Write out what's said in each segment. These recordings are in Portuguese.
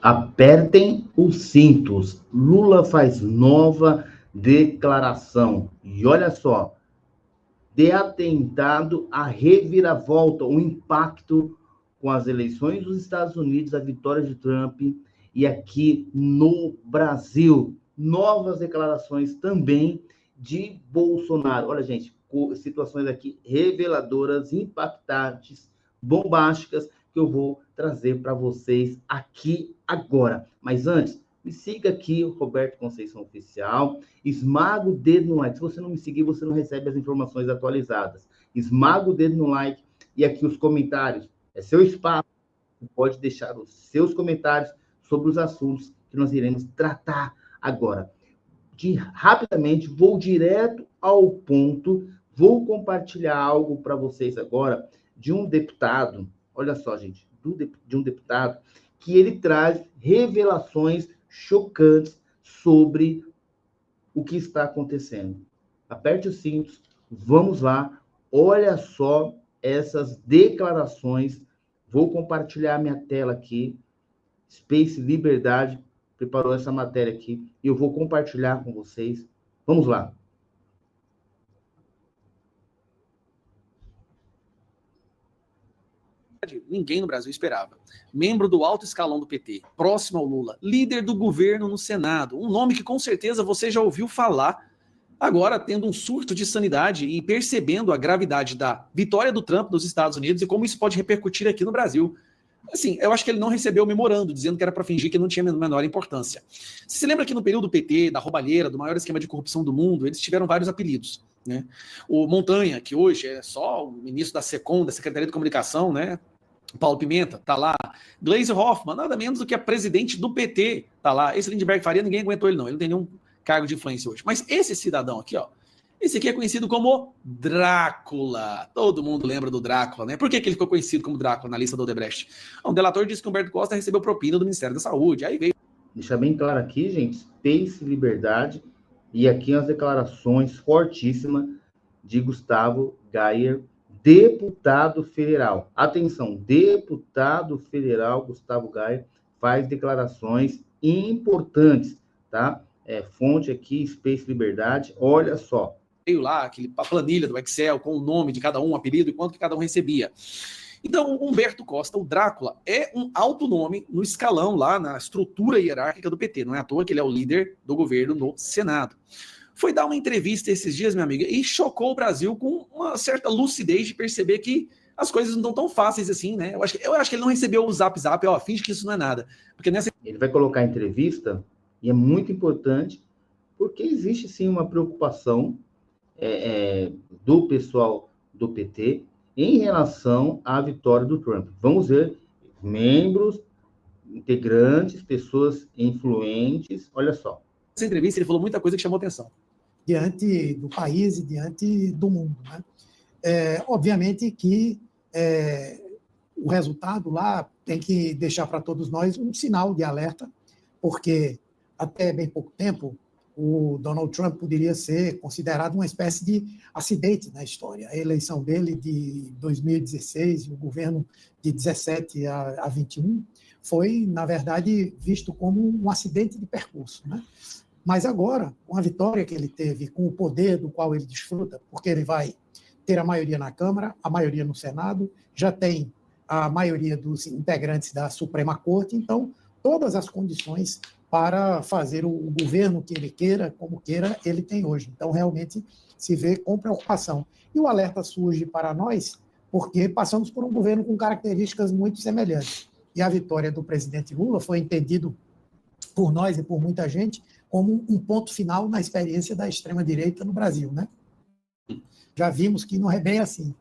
Apertem os cintos. Lula faz nova declaração. E olha só, de atentado à reviravolta, o impacto com as eleições dos Estados Unidos, a vitória de Trump e aqui no Brasil. Novas declarações também de Bolsonaro. Olha, gente, situações aqui reveladoras, impactantes, bombásticas, que eu vou trazer para vocês aqui agora. Mas antes, me siga aqui, Roberto Conceição Oficial. Esmaga o dedo no like. Se você não me seguir, você não recebe as informações atualizadas. Esmaga o dedo no like e aqui os comentários. É seu espaço. Você pode deixar os seus comentários sobre os assuntos que nós iremos tratar agora. Rapidamente, vou direto ao ponto. Vou compartilhar algo para vocês agora de um deputado. Olha só, gente, de um deputado que ele traz revelações chocantes sobre o que está acontecendo. Aperte os cintos, vamos lá. Olha só essas declarações. Vou compartilhar minha tela aqui. Space Liberdade preparou essa matéria aqui e eu vou compartilhar com vocês. Vamos lá. Ninguém no Brasil esperava. Membro do alto escalão do PT, próximo ao Lula, líder do governo no Senado, um nome que com certeza você já ouviu falar, agora tendo um surto de sanidade e percebendo a gravidade da vitória do Trump nos Estados Unidos e como isso pode repercutir aqui no Brasil. Assim, eu acho que ele não recebeu o memorando, dizendo que era para fingir que não tinha menor importância. Você se lembra que no período do PT, da roubalheira, do maior esquema de corrupção do mundo, eles tiveram vários apelidos, né? O Montanha, que hoje é só o ministro da SECOM, da Secretaria de Comunicação, né? Paulo Pimenta, tá lá. Gleisi Hoffmann, nada menos do que a presidente do PT, tá lá. Esse Lindbergh Faria, ninguém aguentou ele não, ele não tem nenhum cargo de influência hoje. Mas esse cidadão aqui, ó, esse aqui é conhecido como Drácula. Todo mundo lembra do Drácula, né? Por que ele ficou conhecido como Drácula na lista do Odebrecht? Um delator disse que Humberto Costa recebeu propina do Ministério da Saúde. Aí veio... Deixar bem claro aqui, gente, Space Liberdade, e aqui as declarações fortíssimas de Gustavo Gayer, deputado federal. Atenção, deputado federal Gustavo Gayer faz declarações importantes, tá? Fonte aqui, Space Liberdade, olha só. Veio lá a planilha do Excel com o nome de cada um, o apelido e quanto que cada um recebia. Então, Humberto Costa, o Drácula, é um alto nome no escalão lá, na estrutura hierárquica do PT. Não é à toa que ele é o líder do governo no Senado. Foi dar uma entrevista esses dias, minha amiga, e chocou o Brasil com uma certa lucidez de perceber que as coisas não estão tão fáceis assim, né? Eu acho que ele não recebeu o zap, ó, finge que isso não é nada. Porque nessa... Ele vai colocar a entrevista, e é muito importante, porque existe sim uma preocupação do pessoal do PT em relação à vitória do Trump. Vamos ver membros, integrantes, pessoas influentes, olha só. Nessa entrevista ele falou muita coisa que chamou atenção. Diante do país e diante do mundo, né? Obviamente que o resultado lá tem que deixar para todos nós um sinal de alerta, porque até bem pouco tempo o Donald Trump poderia ser considerado uma espécie de acidente na história. A eleição dele de 2016 e o governo de 17 a 21 foi, na verdade, visto como um acidente de percurso, né? Mas agora, com a vitória que ele teve, com o poder do qual ele desfruta, porque ele vai ter a maioria na Câmara, a maioria no Senado, já tem a maioria dos integrantes da Suprema Corte, então, todas as condições para fazer o governo que ele queira, como queira, ele tem hoje. Então, realmente, se vê com preocupação. E o alerta surge para nós, porque passamos por um governo com características muito semelhantes. E a vitória do presidente Lula foi entendido por nós e por muita gente como um ponto final na experiência da extrema-direita no Brasil, né? Já vimos que não é bem assim.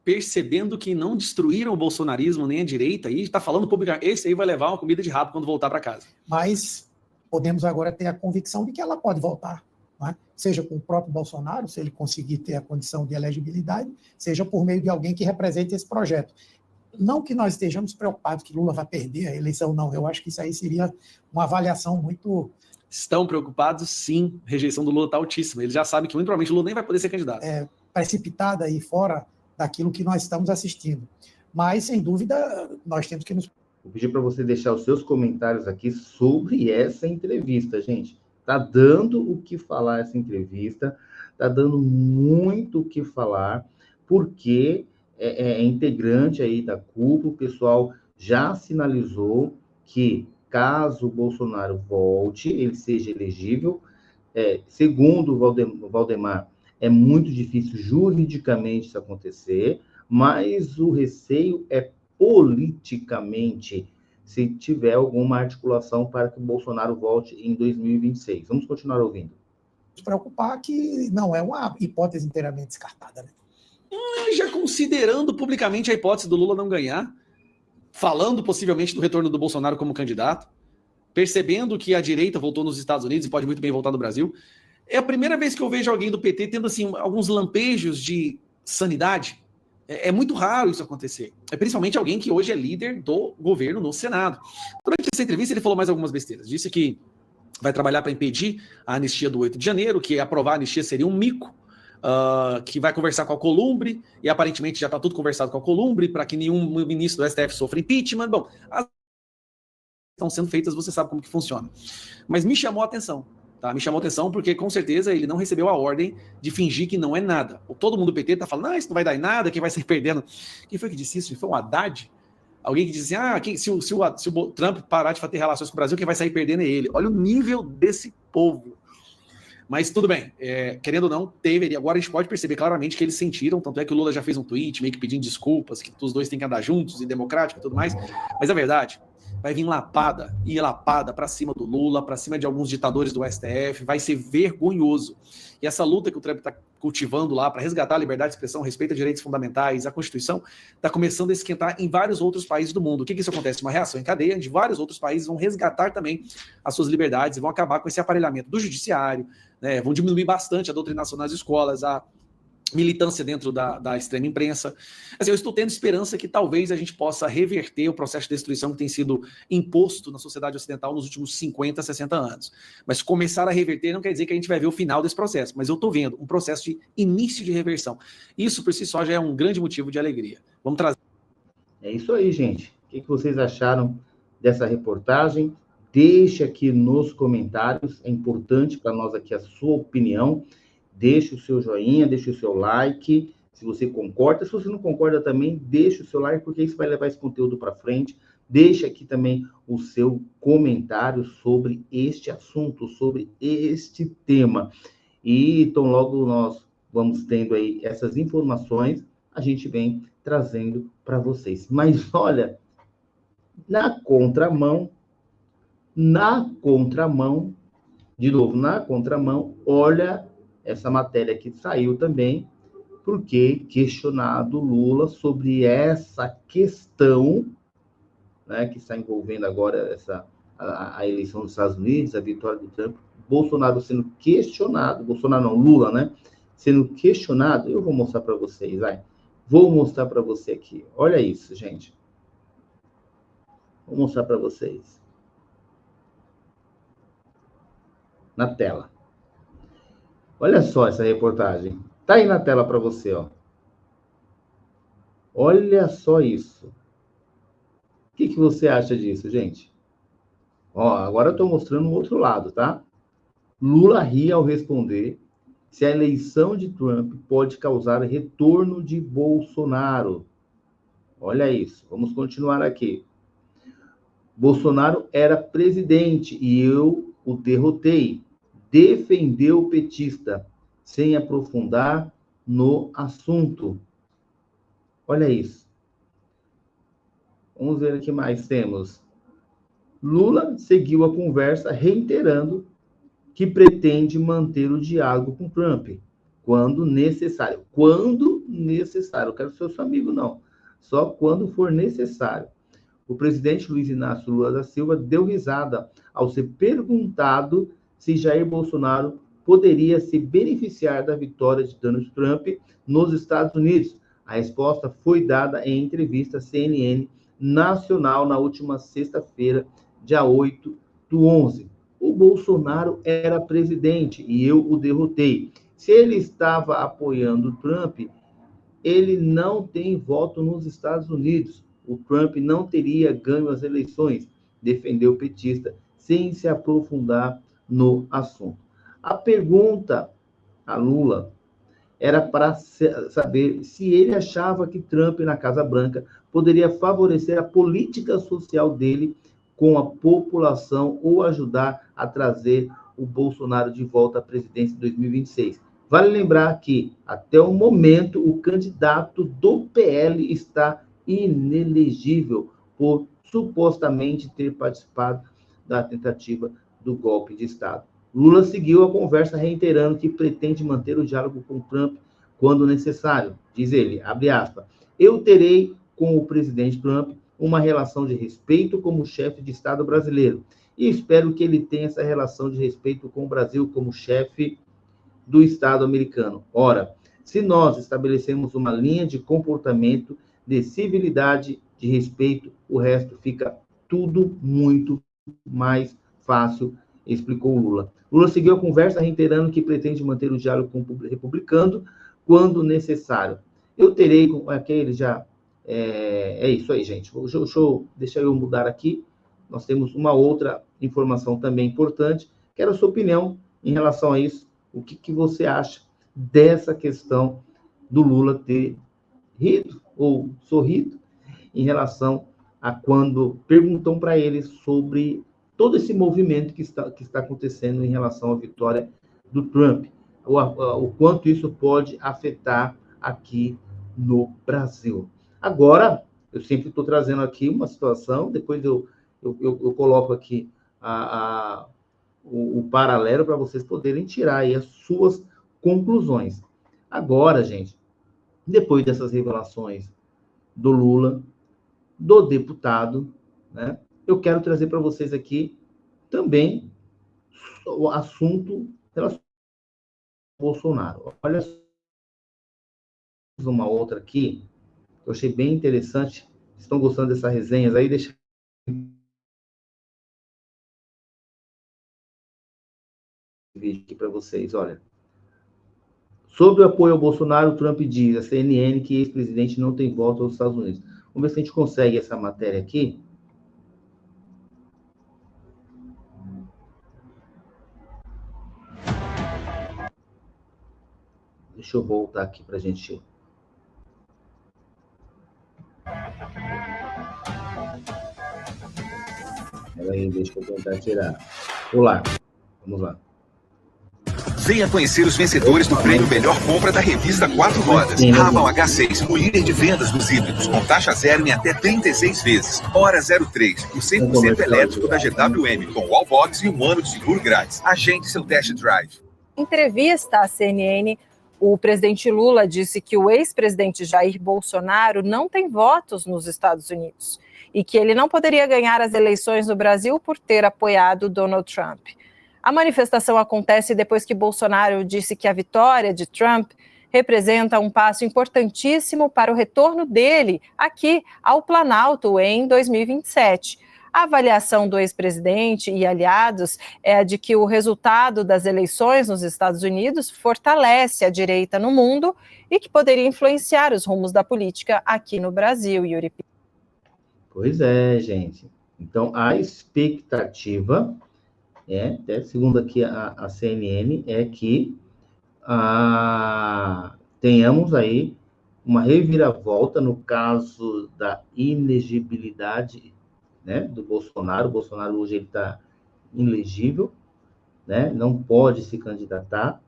Percebendo que não destruíram o bolsonarismo nem a direita, e está falando publicamente, esse aí vai levar uma comida de rabo quando voltar para casa. Mas podemos agora ter a convicção de que ela pode voltar, né? Seja com o próprio Bolsonaro, se ele conseguir ter a condição de elegibilidade, seja por meio de alguém que represente esse projeto. Não que nós estejamos preocupados que Lula vai perder a eleição, não. Eu acho que isso aí seria uma avaliação muito... Estão preocupados, sim. A rejeição do Lula está altíssima. Eles já sabem que muito provavelmente o Lula nem vai poder ser candidato. Precipitada aí fora daquilo que nós estamos assistindo. Mas, sem dúvida, nós temos que nos Vou pedir para você deixar os seus comentários aqui sobre essa entrevista, gente. Tá dando o que falar essa entrevista, tá dando muito o que falar, porque é integrante aí da cúpula, o pessoal já sinalizou que caso o Bolsonaro volte, ele seja elegível. Segundo o Valdemar, é muito difícil juridicamente isso acontecer, mas o receio é politicamente, se tiver alguma articulação para que o Bolsonaro volte em 2026. Vamos continuar ouvindo. Se preocupar que não é uma hipótese inteiramente descartada, né? Já considerando publicamente a hipótese do Lula não ganhar, falando possivelmente do retorno do Bolsonaro como candidato, percebendo que a direita voltou nos Estados Unidos e pode muito bem voltar no Brasil, é a primeira vez que eu vejo alguém do PT tendo assim alguns lampejos de sanidade. É muito raro isso acontecer. É principalmente alguém que hoje é líder do governo no Senado. Durante essa entrevista ele falou mais algumas besteiras. Disse que vai trabalhar para impedir a anistia do 8 de janeiro, que aprovar a anistia seria um mico, que vai conversar com a Alcolumbre, e aparentemente já está tudo conversado com a Alcolumbre, para que nenhum ministro do STF sofra impeachment. Bom, as estão sendo feitas, você sabe como que funciona. Mas me chamou a atenção, tá? Me chamou a atenção porque, com certeza, ele não recebeu a ordem de fingir que não é nada. Todo mundo do PT está falando, isso não vai dar em nada, quem vai sair perdendo. Quem foi que disse isso? Foi um Haddad? Alguém que disse assim, se o Trump parar de ter relações com o Brasil, quem vai sair perdendo é ele. Olha o nível desse povo. Mas tudo bem, querendo ou não, teve. Agora a gente pode perceber claramente que eles sentiram, tanto é que o Lula já fez um tweet meio que pedindo desculpas, que os dois têm que andar juntos e democrático e tudo mais. Mas a verdade, vai vir lapada para cima do Lula, para cima de alguns ditadores do STF, vai ser vergonhoso. E essa luta que o Trump está cultivando lá para resgatar a liberdade de expressão, respeito a direitos fundamentais, a Constituição, está começando a esquentar em vários outros países do mundo. O que isso acontece? Uma reação em cadeia, onde vários outros países vão resgatar também as suas liberdades e vão acabar com esse aparelhamento do judiciário, né? Vão diminuir bastante a doutrinação nas escolas, a militância dentro da extrema imprensa. Assim, eu estou tendo esperança que talvez a gente possa reverter o processo de destruição que tem sido imposto na sociedade ocidental nos últimos 50, 60 anos. Mas começar a reverter não quer dizer que a gente vai ver o final desse processo, mas eu estou vendo um processo de início de reversão. Isso, por si só, já é um grande motivo de alegria. Vamos trazer. É isso aí, gente. O que vocês acharam dessa reportagem? Deixe aqui nos comentários, é importante para nós aqui a sua opinião. Deixe o seu joinha, deixe o seu like, se você concorda. Se você não concorda também, deixe o seu like, porque isso vai levar esse conteúdo para frente. Deixe aqui também o seu comentário sobre este assunto, sobre este tema. E então logo nós vamos tendo aí essas informações, a gente vem trazendo para vocês. Mas olha, na contramão, olha essa matéria que saiu também, porque questionado Lula sobre essa questão, né, que está envolvendo agora a eleição dos Estados Unidos, a vitória do Trump, Bolsonaro sendo questionado, Bolsonaro não, Lula, né, sendo questionado. Eu vou mostrar para vocês, vou mostrar para você aqui, olha isso, gente, vou mostrar para vocês, na tela. Olha só essa reportagem. Tá aí na tela para você, ó. Olha só isso. O que você acha disso, gente? Ó, agora eu tô mostrando o outro lado, tá? Lula ri ao responder se a eleição de Trump pode causar retorno de Bolsonaro. Olha isso. Vamos continuar aqui. Bolsonaro era presidente e eu o derrotei. Defendeu o petista, sem aprofundar no assunto. Olha isso. Vamos ver o que mais temos. Lula seguiu a conversa, reiterando que pretende manter o diálogo com Trump, quando necessário. Quando necessário. Eu quero ser seu amigo, não. Só quando for necessário. O presidente Luiz Inácio Lula da Silva deu risada ao ser perguntado se Jair Bolsonaro poderia se beneficiar da vitória de Donald Trump nos Estados Unidos. A resposta foi dada em entrevista à CNN Nacional na última sexta-feira, dia 8/11. O Bolsonaro era presidente e eu o derrotei. Se ele estava apoiando Trump, ele não tem voto nos Estados Unidos. o Trump não teria ganho as eleições, defendeu o petista, sem se aprofundar no assunto. A pergunta a Lula era para saber se ele achava que Trump, na Casa Branca, poderia favorecer a política social dele com a população ou ajudar a trazer o Bolsonaro de volta à presidência em 2026. Vale lembrar que, até o momento, o candidato do PL está inelegível por supostamente ter participado da tentativa do golpe de Estado. Lula seguiu a conversa reiterando que pretende manter o diálogo com Trump quando necessário. Diz ele, abre aspas, eu terei com o presidente Trump uma relação de respeito como chefe de Estado brasileiro e espero que ele tenha essa relação de respeito com o Brasil como chefe do Estado americano. Ora, se nós estabelecemos uma linha de comportamento, de civilidade, de respeito, o resto fica tudo muito mais fácil, explicou Lula. Lula seguiu a conversa reiterando que pretende manter o diálogo com o republicano quando necessário. Eu terei com aquele já... É isso aí, gente. Deixa eu mudar aqui. Nós temos uma outra informação também importante. Quero a sua opinião em relação a isso. O que você acha dessa questão do Lula ter rido ou sorrido em relação a quando perguntam para ele sobre todo esse movimento que está acontecendo em relação à vitória do Trump, o quanto isso pode afetar aqui no Brasil. Agora, eu sempre estou trazendo aqui uma situação, depois eu coloco aqui o paralelo para vocês poderem tirar aí as suas conclusões. Agora, gente, depois dessas revelações do Lula, do deputado, né, eu quero trazer para vocês aqui também o assunto relacionado ao Bolsonaro. Olha uma outra aqui, que eu achei bem interessante. Estão gostando dessas resenhas aí? Deixa o vídeo aqui para vocês, olha. Sobre o apoio ao Bolsonaro, o Trump diz, a CNN, que ex-presidente não tem voto aos Estados Unidos. Vamos ver se a gente consegue essa matéria aqui. Deixa eu voltar aqui para a gente... Peraí, deixa eu tentar tirar. Olá, vamos lá. Venha conhecer os vencedores do prêmio Melhor Compra da revista 4 Rodas. Raval H6, o líder de vendas dos híbridos, com taxa zero em até 36 vezes. Hora 03, o 100% elétrico da GWM, com wallbox e 1 ano de seguro grátis. Agende seu test drive. Em entrevista à CNN, o presidente Lula disse que o ex-presidente Jair Bolsonaro não tem votos nos Estados Unidos e que ele não poderia ganhar as eleições no Brasil por ter apoiado Donald Trump. A manifestação acontece depois que Bolsonaro disse que a vitória de Trump representa um passo importantíssimo para o retorno dele aqui ao Planalto em 2027. A avaliação do ex-presidente e aliados é a de que o resultado das eleições nos Estados Unidos fortalece a direita no mundo e que poderia influenciar os rumos da política aqui no Brasil, Yuri. Pois é, gente. Então, a expectativa... até segundo aqui a CNN, é que tenhamos aí uma reviravolta no caso da inegibilidade, né, do Bolsonaro. O Bolsonaro hoje está inelegível, né, não pode se candidatar.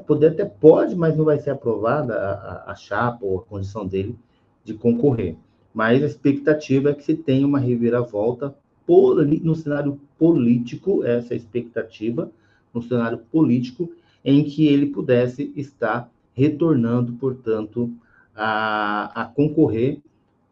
Poder até pode, mas não vai ser aprovada a chapa ou a condição dele de concorrer. Mas a expectativa é que se tenha uma reviravolta no cenário político, essa expectativa, no cenário político, em que ele pudesse estar retornando, portanto, a concorrer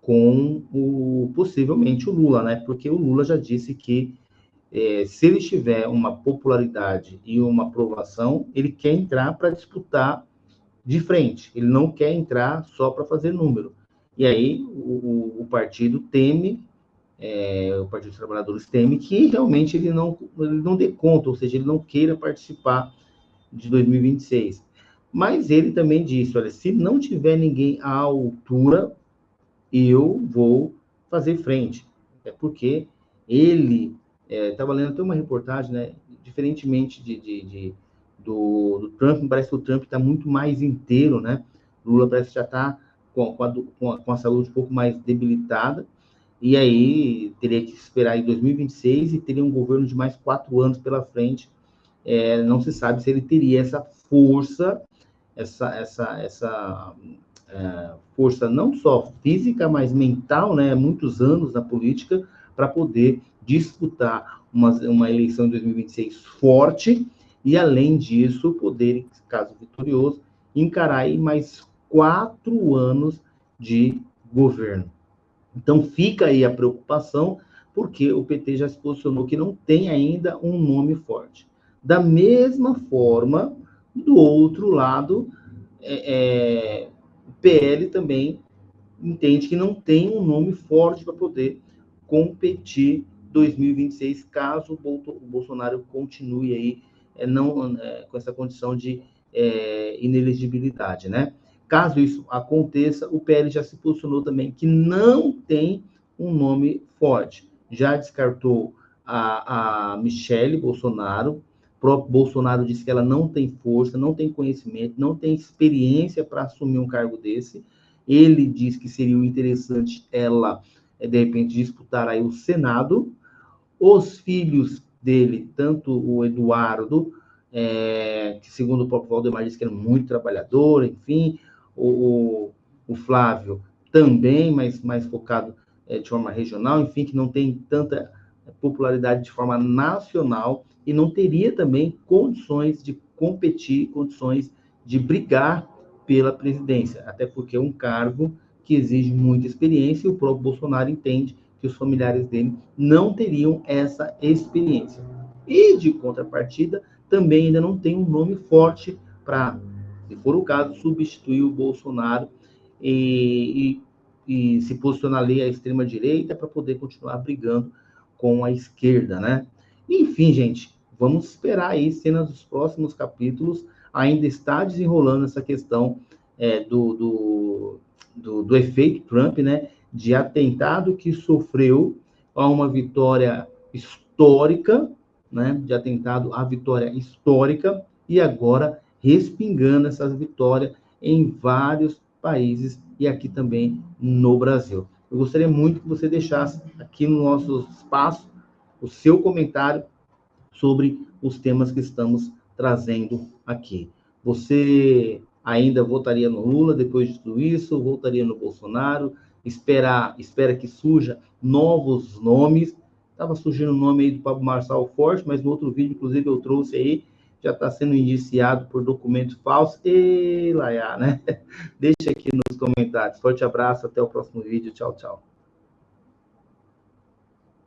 com possivelmente o Lula, né? Porque o Lula já disse que se ele tiver uma popularidade e uma aprovação, ele quer entrar para disputar de frente, ele não quer entrar só para fazer número. E aí o partido teme, o Partido dos Trabalhadores teme que realmente ele não dê conta, ou seja, ele não queira participar de 2026. Mas ele também disse, olha, se não tiver ninguém à altura, eu vou fazer frente. É porque ele, estava lendo até uma reportagem, né, diferentemente do Trump, me parece que o Trump está muito mais inteiro, né? Lula parece que já está com a saúde um pouco mais debilitada, e aí teria que esperar em 2026 e teria um governo de mais 4 anos pela frente. Não se sabe se ele teria essa força, essa força não só física, mas mental, né? Muitos anos na política, para poder disputar uma eleição em 2026 forte, e além disso, poder, caso vitorioso, encarar aí mais 4 anos de governo. Então fica aí a preocupação, porque o PT já se posicionou que não tem ainda um nome forte. Da mesma forma, do outro lado, o PL também entende que não tem um nome forte para poder competir 2026, caso o Bolsonaro continue aí com essa condição de inelegibilidade, né? Caso isso aconteça, o PL já se posicionou também que não tem um nome forte. Já descartou a Michele Bolsonaro. O próprio Bolsonaro disse que ela não tem força, não tem conhecimento, não tem experiência para assumir um cargo desse. Ele diz que seria interessante ela, de repente, disputar aí o Senado. Os filhos dele, tanto o Eduardo, que segundo o próprio Valdemar disse que era muito trabalhador, enfim, o Flávio também, mas mais focado de forma regional, enfim, que não tem tanta popularidade de forma nacional e não teria também condições de competir, condições de brigar pela presidência, até porque é um cargo que exige muita experiência e o próprio Bolsonaro entende que os familiares dele não teriam essa experiência. E, de contrapartida, também ainda não tem um nome forte para, se for o caso, substituir o Bolsonaro e se posicionar ali à extrema-direita para poder continuar brigando com a esquerda, né? Enfim, gente, vamos esperar aí cenas dos próximos capítulos. Ainda está desenrolando essa questão do efeito Trump, né? De atentado que sofreu a uma vitória histórica, né? De atentado à vitória histórica, e agora respingando essas vitórias em vários países e aqui também no Brasil. Eu gostaria muito que você deixasse aqui no nosso espaço o seu comentário sobre os temas que estamos trazendo aqui. Você ainda votaria no Lula depois de tudo isso? Votaria no Bolsonaro? Espera que surja novos nomes? Estava surgindo o nome aí do Pablo Marçal Forte, mas no outro vídeo, inclusive, eu trouxe aí, já está sendo indiciado por documento falso. E Laiá, né? Deixa aqui nos comentários. Forte abraço, até o próximo vídeo. Tchau, tchau.